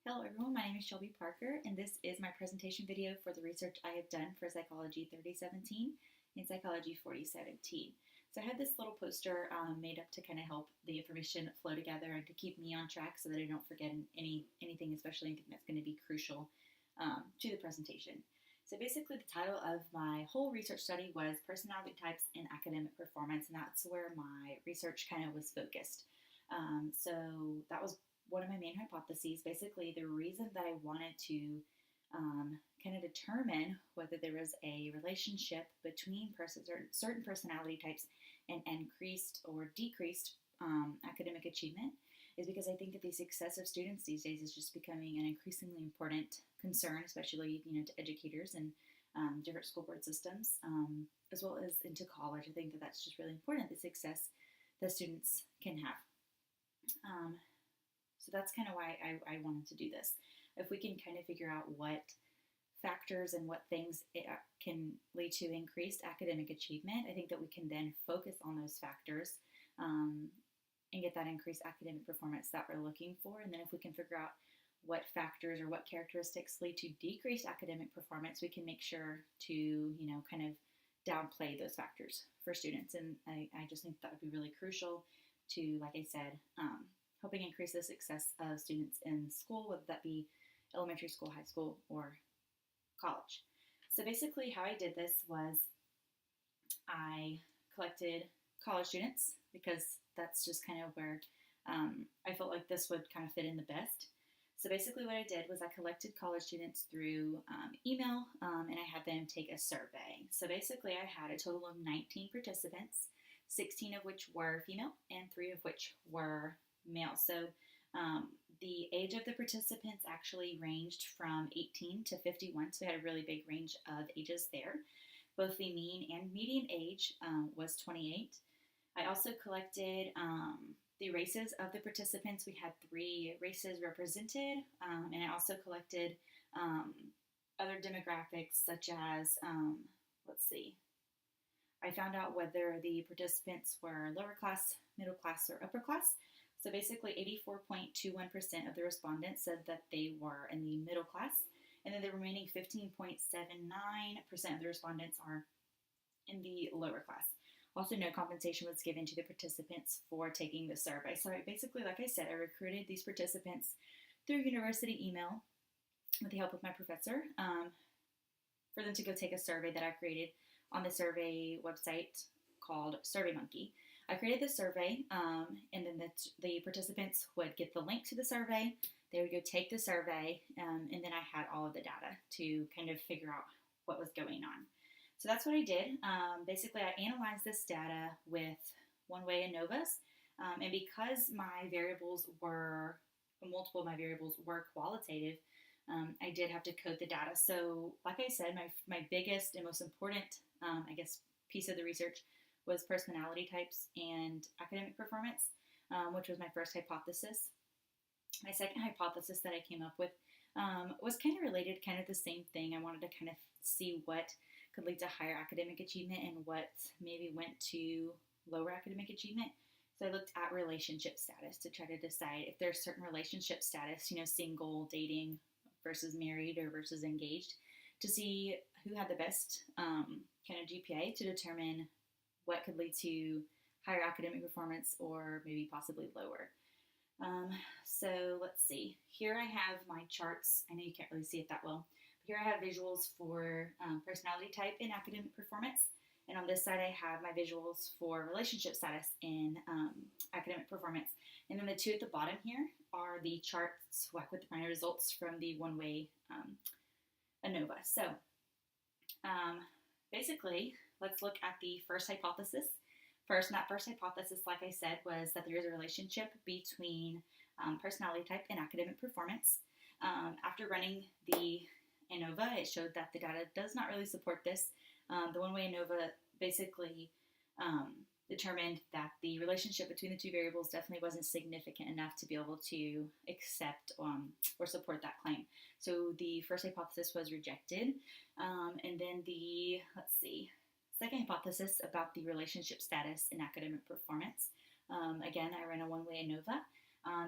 Hello everyone, my name is Shelby Parker and this is my presentation video for the research I have done for Psychology 3017 and Psychology 4017. So I had this little poster made up to kind of help the information flow together and to keep me on track so that I don't forget anything, especially anything that's going to be crucial to the presentation. So basically the title of my whole research study was Personality Types and Academic Performance, and that's where my research kind of was focused. So that was one of my main hypotheses. Basically, the reason that I wanted to kind of determine whether there was a relationship between certain personality types and increased or decreased academic achievement is because I think that the success of students these days is just becoming an increasingly important concern, especially to educators and different school board systems, as well as into college. I think that that's just really important, the success that students can have. So that's kind of why I wanted to do this. If we can kind of figure out what factors and what things can lead to increased academic achievement, I think that we can then focus on those factors and get that increased academic performance that we're looking for. And then if we can figure out what factors or what characteristics lead to decreased academic performance, we can make sure to, kind of downplay those factors for students. And I just think that would be really crucial to, like I said, helping increase the success of students in school, whether that be elementary school, high school, or college. So basically how I did this was I collected college students because that's just kind of where I felt like this would kind of fit in the best. So basically what I did was I collected college students through email and I had them take a survey. So basically I had a total of 19 participants, 16 of which were female and 3 of which were male. So the age of the participants actually ranged from 18 to 51, so we had a really big range of ages there. Both the mean and median age was 28. I also collected the races of the participants. We had 3 races represented, and I also collected other demographics such as, I found out whether the participants were lower class, middle class, or upper class. So basically 84.21% of the respondents said that they were in the middle class, and then the remaining 15.79% of the respondents are in the lower class. Also, no compensation was given to the participants for taking the survey. So basically, like I said, I recruited these participants through university email with the help of my professor for them to go take a survey that I created on the survey website called SurveyMonkey. I created the survey, and then the participants would get the link to the survey. They would go take the survey, and then I had all of the data to kind of figure out what was going on. So that's what I did. Basically, I analyzed this data with one-way ANOVAs, and because multiple of my variables were qualitative, I did have to code the data. So like I said, my biggest and most important, piece of the research was personality types and academic performance, which was my first hypothesis. My second hypothesis that I came up with was kind of related, kind of the same thing. I wanted to kind of see what could lead to higher academic achievement and what maybe went to lower academic achievement. So I looked at relationship status to try to decide if there's certain relationship status, single, dating versus married or versus engaged, to see who had the best kind of GPA to determine what could lead to higher academic performance or maybe possibly lower. So let's see. Here I have my charts. I know you can't really see it that well. But here I have visuals for personality type and academic performance. And on this side I have my visuals for relationship status and academic performance. And then the 2 at the bottom here are the charts with the final results from the one-way ANOVA. So basically, let's look at the first hypothesis. That first hypothesis, like I said, was that there is a relationship between personality type and academic performance. After running the ANOVA, it showed that the data does not really support this. The one-way ANOVA basically determined that the relationship between the 2 variables definitely wasn't significant enough to be able to accept or support that claim. So the first hypothesis was rejected. And then the, second hypothesis about the relationship status in academic performance. Again, I ran a one-way ANOVA.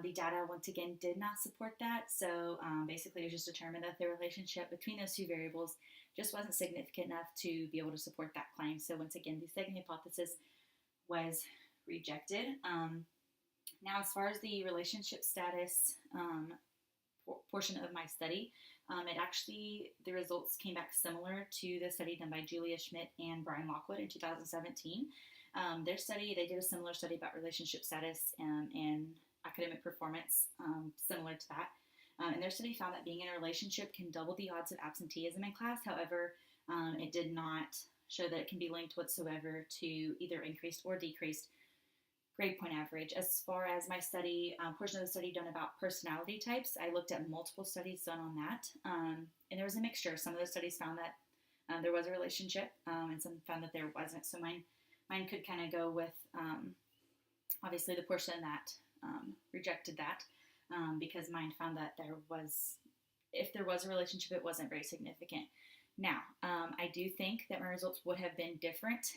The data, once again, did not support that. So basically, it was just determined that the relationship between those two variables just wasn't significant enough to be able to support that claim. So once again, the second hypothesis was rejected. Now, as far as the relationship status portion of my study, the results came back similar to the study done by Julia Schmidt and Brian Lockwood in 2017. They did a similar study about relationship status and academic performance, similar to that. And their study found that being in a relationship can double the odds of absenteeism in class. However, it did not show that it can be linked whatsoever to either increased or decreased grade point average. As far as my study, portion of the study done about personality types, I looked at multiple studies done on that, and there was a mixture. Some of the studies found that there was a relationship, and some found that there wasn't. So mine could kind of go with, obviously, the portion that rejected that, because mine found that if there was a relationship, it wasn't very significant. Now, I do think that my results would have been different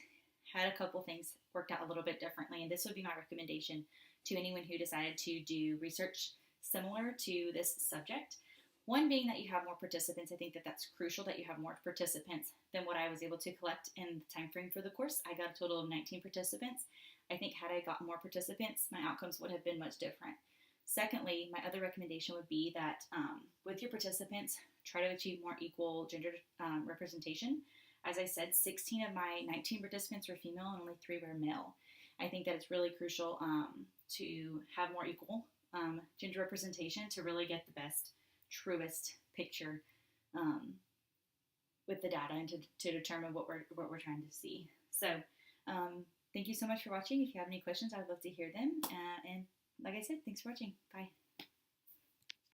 had a couple things worked out a little bit differently, and this would be my recommendation to anyone who decided to do research similar to this subject. One being that you have more participants. I think that that's crucial that you have more participants than what I was able to collect in the time frame for the course. I got a total of 19 participants. I think had I got more participants, my outcomes would have been much different. Secondly, my other recommendation would be that with your participants, try to achieve more equal gender representation. As I said, 16 of my 19 participants were female and only 3 were male. I think that it's really crucial to have more equal gender representation to really get the best, truest picture with the data and to determine what we're trying to see. So thank you so much for watching. If you have any questions, I'd love to hear them. And like I said, thanks for watching. Bye.